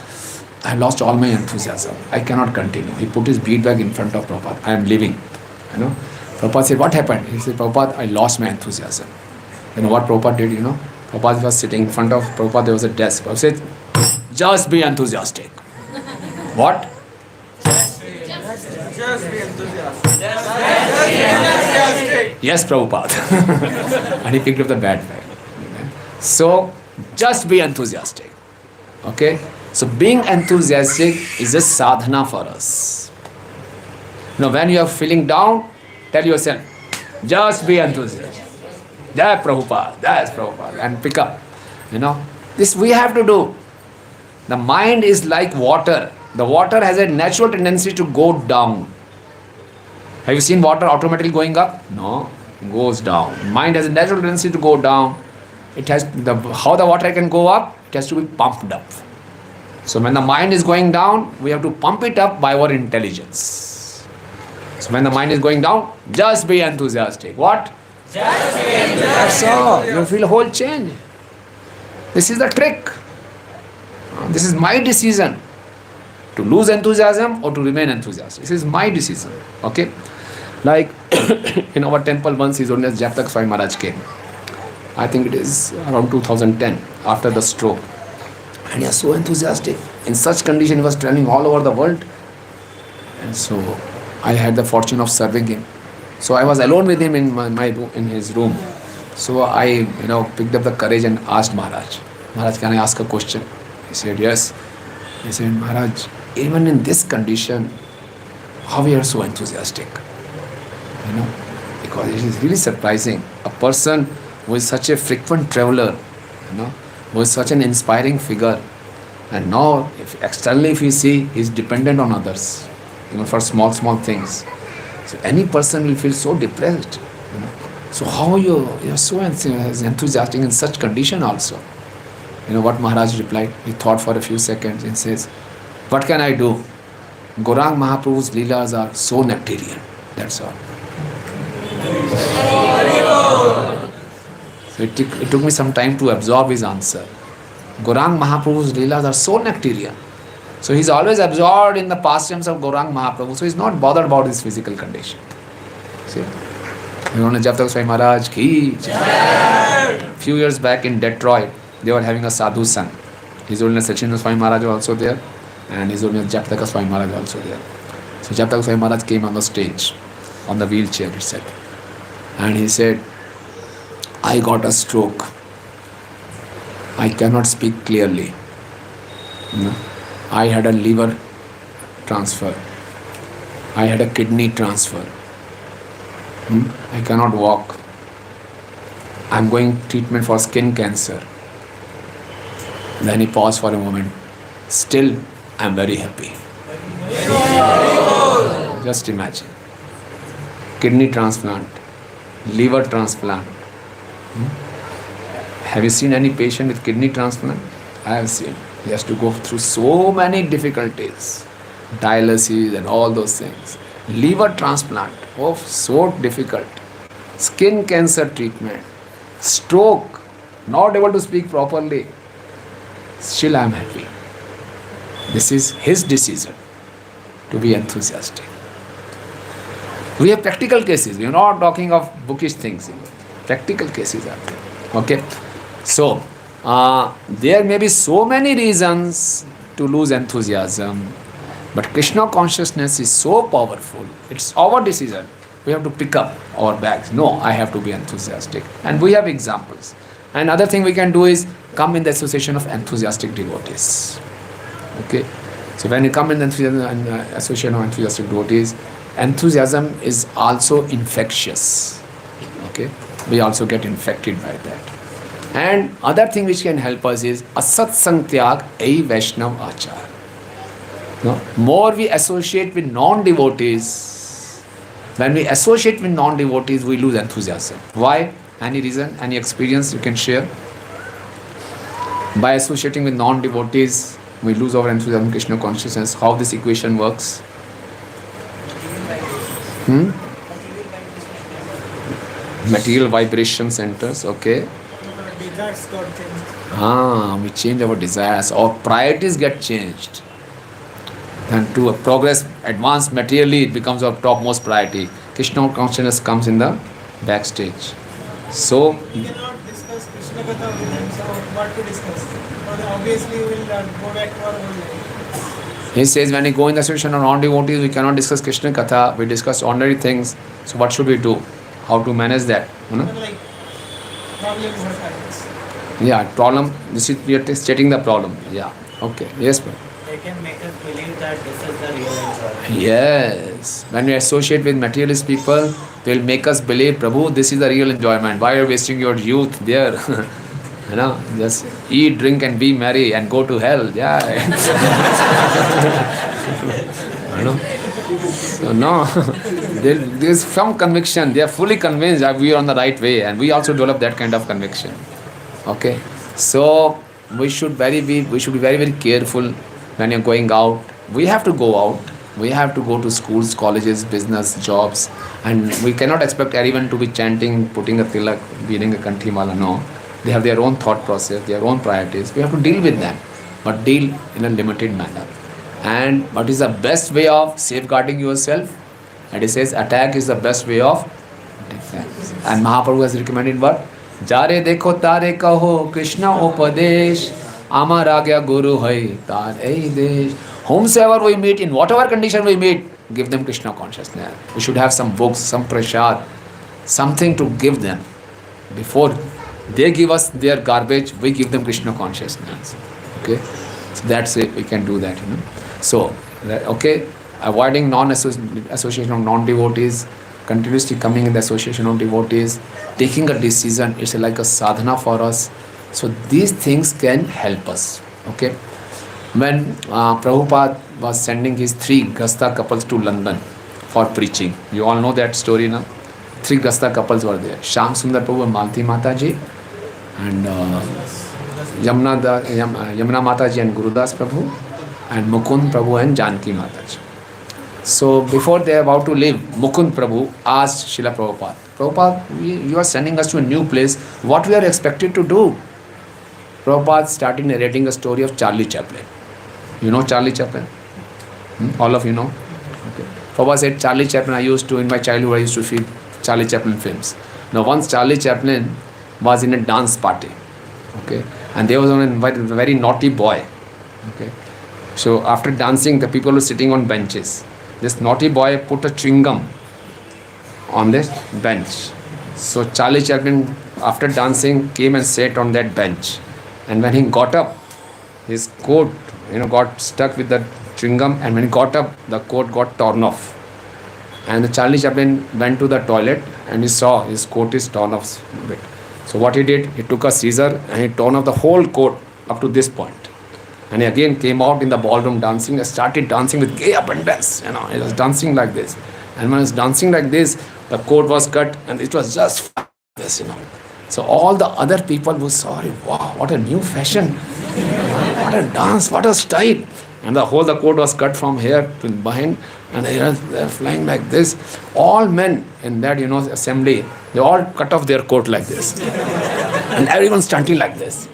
I lost all my enthusiasm. I cannot continue. He put his bead bag in front of Prabhupada. I am leaving. You know, Prabhupada said, what happened? He said, Prabhupada, I lost my enthusiasm. You know what Prabhupada did? You know, Prabhupada was sitting in front of Prabhupada. There was a desk. Prabhupada said, just be enthusiastic. What? Just be enthusiastic. Yes, Prabhupada. And he picked up the bad bag. So, just be enthusiastic. Okay? So, being enthusiastic is a sadhana for us. You know, when you are feeling down, tell yourself, just be enthusiastic. Jai Prabhupada, and pick up. You know, this we have to do. The mind is like water. The water has a natural tendency to go down. Have you seen water automatically going up? No, it goes down. Mind has a natural tendency to go down. It has how the water can go up? It has to be pumped up. So when the mind is going down, we have to pump it up by our intelligence. So when the mind is going down, just be enthusiastic. What? Just be enthusiastic. That's all. You feel a whole change. This is the trick. This is my decision. To lose enthusiasm or to remain enthusiastic. This is my decision. Okay? Like in our temple once His Holiness Japtak Swami Maharaj came. I think it is around 2010 after the stroke. And he was so enthusiastic. In such condition he was traveling all over the world. And so I had the fortune of serving him. So I was alone with him in his room. So I picked up the courage and asked Maharaj, can I ask a question? He said, yes. He said, Maharaj, even in this condition, how you are so enthusiastic? Because it is really surprising. A person who is such a frequent traveler, who is such an inspiring figure, and now externally if you see, he is dependent on others, for small things. So any person will feel so depressed. So how you're so enthusiastic in such condition also? What Maharaj replied? He thought for a few seconds and says, what can I do? Gaurang Mahaprabhu's Leelas are so nectarian. That's all. So it took me some time to absorb his answer. Gaurang Mahaprabhu's Leelas are so nectarian. So he's always absorbed in the pastimes of Gaurang Mahaprabhu. So he's not bothered about his physical condition. See? Jab Tak Swami Maharaj ki. Few years back in Detroit, they were having a sadhu son. His Holiness Sachin Swami Maharaj was also there, and His Holiness Jab Tak Swami Maharaj also there. So Jab Tak Swami Maharaj came on the stage, on the wheelchair, he said. And he said, I got a stroke. I cannot speak clearly. I had a liver transfer. I had a kidney transfer. I cannot walk. I'm going treatment for skin cancer. Then he paused for a moment. Still, I'm very happy. Just imagine. Kidney transplant, liver transplant. Have you seen any patient with kidney transplant? I have seen. He has to go through so many difficulties. Dialysis and all those things. Liver transplant, oh, so difficult. Skin cancer treatment. Stroke, not able to speak properly. Still I am happy. This is his decision to be enthusiastic. We have practical cases. We are not talking of bookish things. Practical cases are there. Okay. So, there may be so many reasons to lose enthusiasm. But Krishna consciousness is so powerful. It's our decision. We have to pick up our bags. No, I have to be enthusiastic. And we have examples. And other thing we can do is come in the association of enthusiastic devotees. Okay. So when you come in the association of enthusiastic devotees, enthusiasm is also infectious. Okay. We also get infected by that. And other thing which can help us is asatsang tyag ei vaishnav achar. No? More we associate with non-devotees, when we associate with non-devotees, we lose enthusiasm. Why? Any reason? Any experience you can share? By associating with non-devotees, we lose our enthusiasm in Krishna consciousness. How this equation works? Material vibration centers, okay. Desires got changed. We change our desires. Our priorities get changed. And to progress, advance materially, it becomes our topmost priority. Krishna consciousness comes in the backstage. So, We cannot discuss Krishna Katha with him, so what to discuss? But obviously we will go back to our own life. he says, when we go in the association of non-devotees, we cannot discuss Krishna Katha, we discuss ordinary things. So what should we do? How to manage that? Like problems what happens. Yeah, problem. This is, we are stating the problem. Yeah. Okay. Yes, ma'am. They can make us believe that this is the real enjoyment. Yes. When we associate with materialist people, they will make us believe, Prabhu, this is the real enjoyment. Why are you wasting your youth there? Just eat, drink and be merry and go to hell. Yeah. So no, there is some conviction. They are fully convinced that we are on the right way, and we also develop that kind of conviction. Okay. So we should be very, very careful when you're going out. We have to go out. We have to go to schools, colleges, business, jobs, and we cannot expect everyone to be chanting, putting a tilak, wearing a kanthi mala. No, they have their own thought process, their own priorities. We have to deal with them, but deal in a limited manner. And what is the best way of safeguarding yourself? And it says attack is the best way of defense. And Mahaprabhu has recommended what? Jare dekho tare kaho Krishna upadesh Amar agya guru hai tar ei desh. Whomsoever we meet, in whatever condition we meet, give them Krishna consciousness. We should have some books, some prasad, something to give them. Before they give us their garbage, we give them Krishna consciousness. Okay? So that's it, we can do that. So, okay, avoiding association of non-devotees, continuously coming in the association of devotees, taking a decision, it's like a sadhana for us. So these things can help us. Okay. When Prabhupada was sending his 3 Grasta couples to London for preaching. You all know that story now. Three Grasta couples were there. Sham Sundar Prabhu and Malti Mataji, and Yamuna Mataji and Gurudas Prabhu, and Mukund Prabhu and Janki Mataji. So before they are about to leave, Mukund Prabhu asked Srila Prabhupada, Prabhupada, you are sending us to a new place. What we are expected to do? Prabhupada started narrating a story of Charlie Chaplin. You know Charlie Chaplin? All of you know? Okay. Prabhupada said, Charlie Chaplin, in my childhood, I used to see Charlie Chaplin films. Now once Charlie Chaplin was in a dance party. Okay. And there was a very naughty boy. Okay. So after dancing, the people were sitting on benches. This naughty boy put a chewing gum on this bench. So Charlie Chaplin, after dancing, came and sat on that bench. And when he got up, his coat, got stuck with the chewing gum. And when he got up, the coat got torn off. And the Charlie Chaplin went to the toilet and he saw his coat is torn off a bit. So what he did, he took a scissor and he torn off the whole coat up to this point. And he again came out in the ballroom dancing and started dancing with gay abundance. He was dancing like this. And when he was dancing like this, the coat was cut and it was just like this, So all the other people were sorry, wow, what a new fashion. What a dance, what a style. And the coat was cut from here to behind and they were flying like this. All men in that, assembly, they all cut off their coat like this. And everyone standing like this.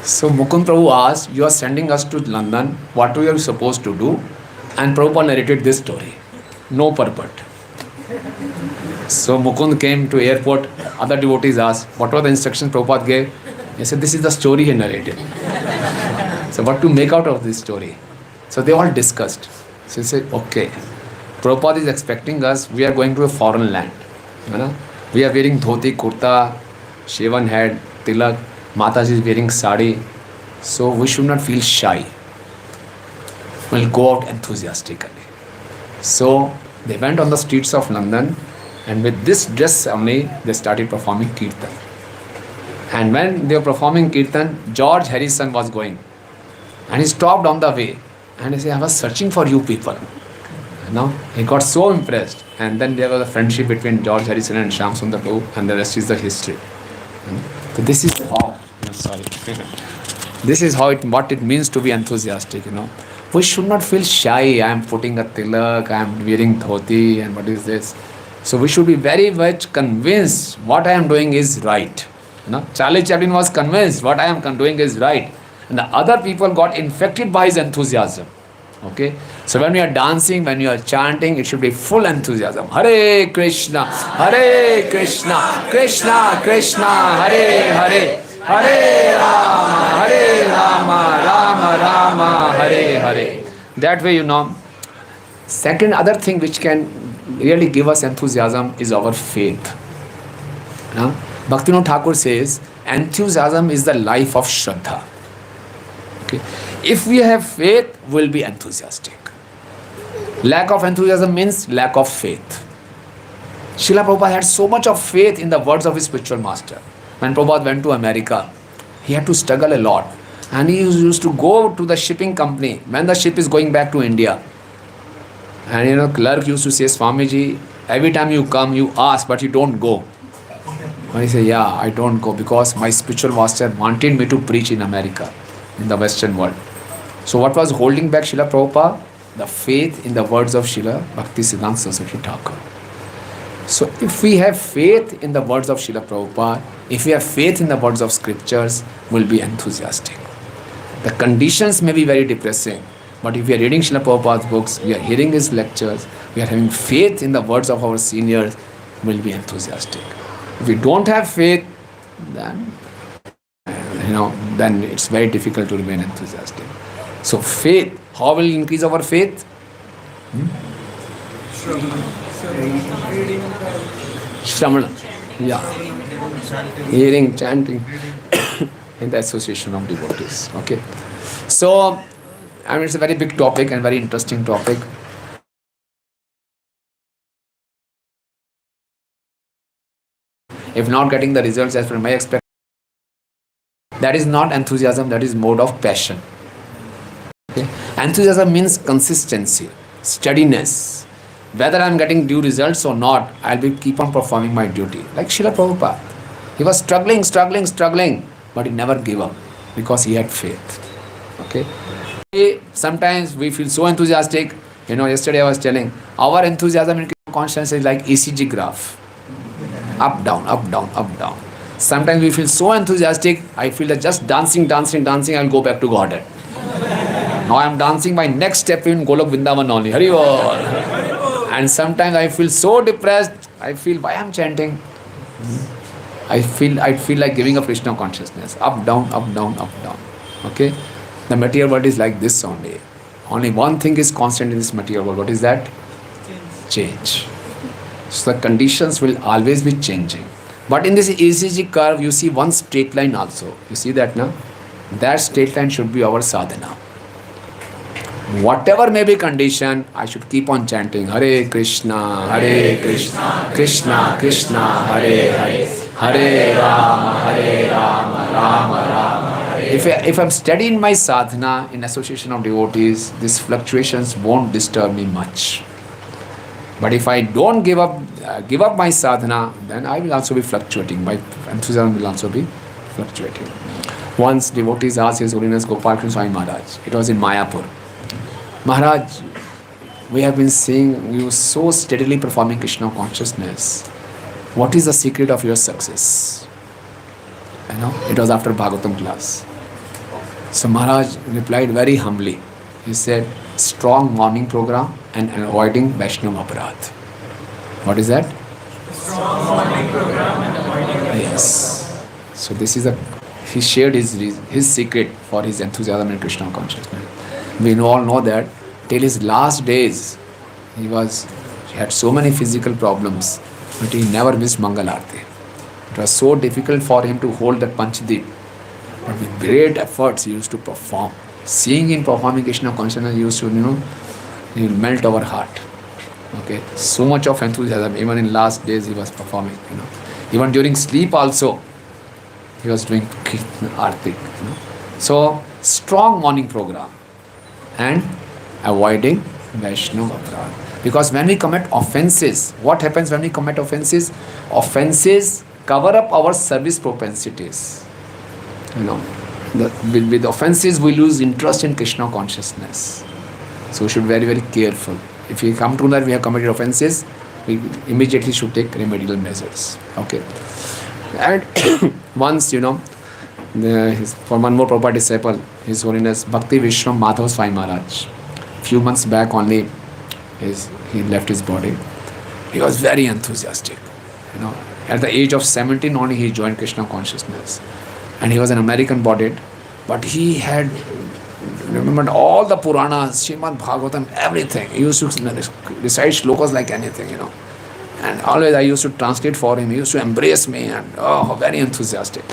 So Mukund Prabhu asked, you are sending us to London, what we are supposed to do? And Prabhupada narrated this story. No purport. So Mukund came to airport, other devotees asked, what were the instructions Prabhupada gave? He said, this is the story he narrated. So what to make out of this story? So they all discussed. So he said, okay, Prabhupada is expecting us, we are going to a foreign land. We are wearing dhoti, kurta, shaven head, tilak. Mataji is wearing sari, so we should not feel shy. We'll go out enthusiastically. So they went on the streets of London and with this dress only they started performing kirtan. And when they were performing kirtan, George Harrison was going and he stopped on the way and he said, I was searching for you people. He got so impressed, and then there was a friendship between George Harrison and Shyam Sundar Prabhu, and the rest is the history. So this is how, this is how what it means to be enthusiastic, We should not feel shy. I am putting a tilak, I am wearing dhoti, and what is this? So we should be very much convinced what I am doing is right. Charlie Chaplin was convinced what I am doing is right. And the other people got infected by his enthusiasm. Okay? So when we are dancing, when you are chanting, it should be full enthusiasm. Hare Krishna, Krishna Krishna, Hare Hare, Hare Rama, Rama Rama, Hare Hare. That way, Second other thing which can really give us enthusiasm is our faith. Bhaktivinoda Thakur says, enthusiasm is the life of Shraddha. Okay? If we have faith, we'll be enthusiastic. Lack of enthusiasm means lack of faith. Srila Prabhupada had so much of faith in the words of his spiritual master. When Prabhupada went to America, he had to struggle a lot. And he used to go to the shipping company when the ship is going back to India. And clerk used to say, Swamiji, every time you come, you ask, but you don't go. And he said, yeah, I don't go because my spiritual master wanted me to preach in America, in the Western world. So what was holding back Srila Prabhupada? The faith in the words of Srila Bhaktisiddhanta Saraswati Thakur. So if we have faith in the words of Srila Prabhupada, if we have faith in the words of scriptures, we'll be enthusiastic. The conditions may be very depressing, but if we are reading Srila Prabhupada's books, we are hearing his lectures, we are having faith in the words of our seniors, we'll be enthusiastic. If we don't have faith, then then it's very difficult to remain enthusiastic. So faith, how will we increase our faith? Shramana. Yeah. Hearing, chanting, in the association of devotees. Okay. So, it's a very big topic and very interesting topic. If not getting the results as per my expectation, that is not enthusiasm, that is mode of passion. Okay? Enthusiasm means consistency, steadiness, Whether I'm getting due results or not, I'll be keep on performing my duty. Like Srila Prabhupada. He was struggling, but he never gave up because he had faith. Okay. Sometimes we feel so enthusiastic. Yesterday I was telling, our enthusiasm in consciousness is like ECG graph. Up, down, up, down, up, down. Sometimes we feel so enthusiastic, I feel that just dancing, I'll go back to Godhead. Now I'm dancing my next step in Golok Vrindavan only. Hari Bol. And sometimes I feel so depressed, I feel, why I'm chanting? I feel like giving up Krishna consciousness. Up, down, up, down, up, down. Okay? The material world is like this only. Only one thing is constant in this material world. What is that? Change. So the conditions will always be changing. But in this ECG curve, you see one straight line also. You see that now? That straight line should be our sadhana. Whatever may be condition, I should keep on chanting Hare Krishna, Krishna Krishna, Hare Hare, Hare Rama, Rama Rama. If I'm steady in my sadhana, in association of devotees, these fluctuations won't disturb me much. But if I don't give up my sadhana, then I will also be fluctuating. My enthusiasm will also be fluctuating. Once devotees asked His Holiness Gopal Krishna Swami Maharaj, it was in Mayapur. Maharaj, we have been seeing you so steadily performing Krishna consciousness. What is the secret of your success? It was after Bhagavatam class. So Maharaj replied very humbly. He said, strong morning program and avoiding Vaishnava Aparadh. What is that? Strong morning program and avoiding. Yes. So this is he shared his secret for his enthusiasm in Krishna consciousness. We all know that till his last days, he had so many physical problems, but he never missed Mangal Aarti. It was so difficult for him to hold that Panchadip. But with great efforts, he used to perform. Seeing him performing Krishna consciousness used to, he melt our heart. Okay, so much of enthusiasm. Even in last days, he was performing. Even during sleep also, he was doing Aarti. So strong morning program and avoiding Vaishnava Aparadh. Because when we commit offenses, what happens when we commit offenses? Offenses cover up our service propensities. With offenses we lose interest in Krishna consciousness. So we should be very, very careful. If we come to know that we have committed offenses, we immediately should take remedial measures. Okay. And once, for one more proper disciple, His Holiness Bhakti Vishram Madhav Swami Maharaj, few months back only, he left his body. He was very enthusiastic. At the age of 17 only he joined Krishna consciousness. And he was an American bodied, but he had remembered all the Puranas, Srimad Bhagavatam, everything. He used to recite shlokas like anything, And always I used to translate for him. He used to embrace me and very enthusiastic.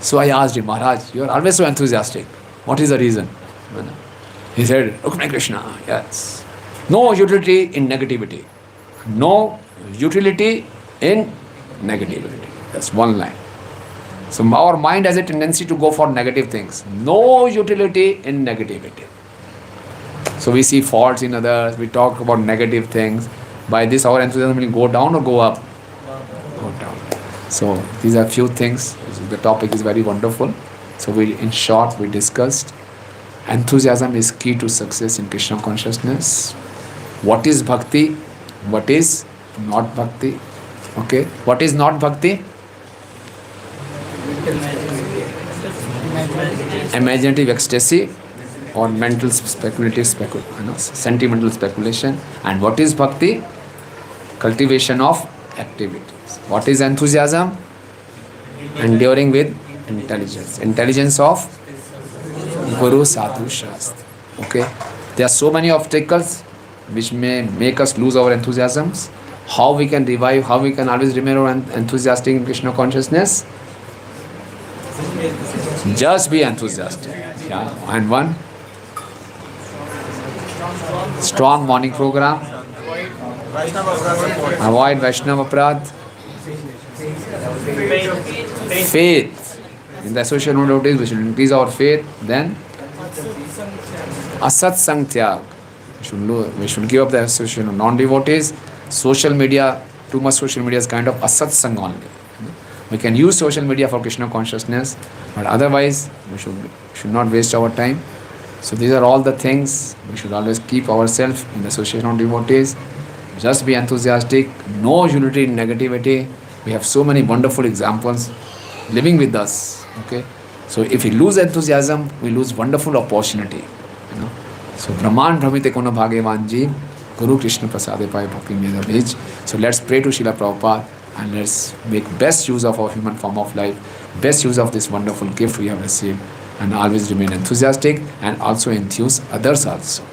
So I asked him, Maharaj, you are always so enthusiastic. What is the reason? He said, Rukmini Krishna, yes. No utility in negativity. No utility in negativity. That's one line. So our mind has a tendency to go for negative things. No utility in negativity. So we see faults in others, we talk about negative things. By this our enthusiasm will go down or go up? Go down. So these are few things. The topic is very wonderful. So in short, we discussed enthusiasm is key to success in Krishna consciousness. What is bhakti? What is not bhakti? Okay. What is not bhakti? Imaginative ecstasy or mental sentimental speculation. And what is bhakti? Cultivation of activities. What is enthusiasm? Enduring with intelligence. Intelligence of Guru Sadhu Shastra. Okay. There are so many obstacles which may make us lose our enthusiasms. How we can revive, how we can always remain enthusiastic in Krishna consciousness? Just be enthusiastic. Yeah. And one, strong morning program. Avoid Vaishnava Aparadh. Faith. In the association of devotees, we should increase our faith. Then, Asat Sang Tyag. We should give up the association of non-devotees. Social media, too much social media is kind of a satsang only. We can use social media for Krishna consciousness, but otherwise we should not waste our time. So these are all the things. We should always keep ourselves in the association of devotees. Just be enthusiastic. No unity in negativity. We have so many wonderful examples living with us. Okay. So if we lose enthusiasm, we lose wonderful opportunity. So Brahman Brahmite Kono Bhagavanji, Guru Krishna Prasade Pai Bhakti Meda Bij. So let's pray to Srila Prabhupada and let's make best use of our human form of life, best use of this wonderful gift we have received, and always remain enthusiastic and also enthuse others also.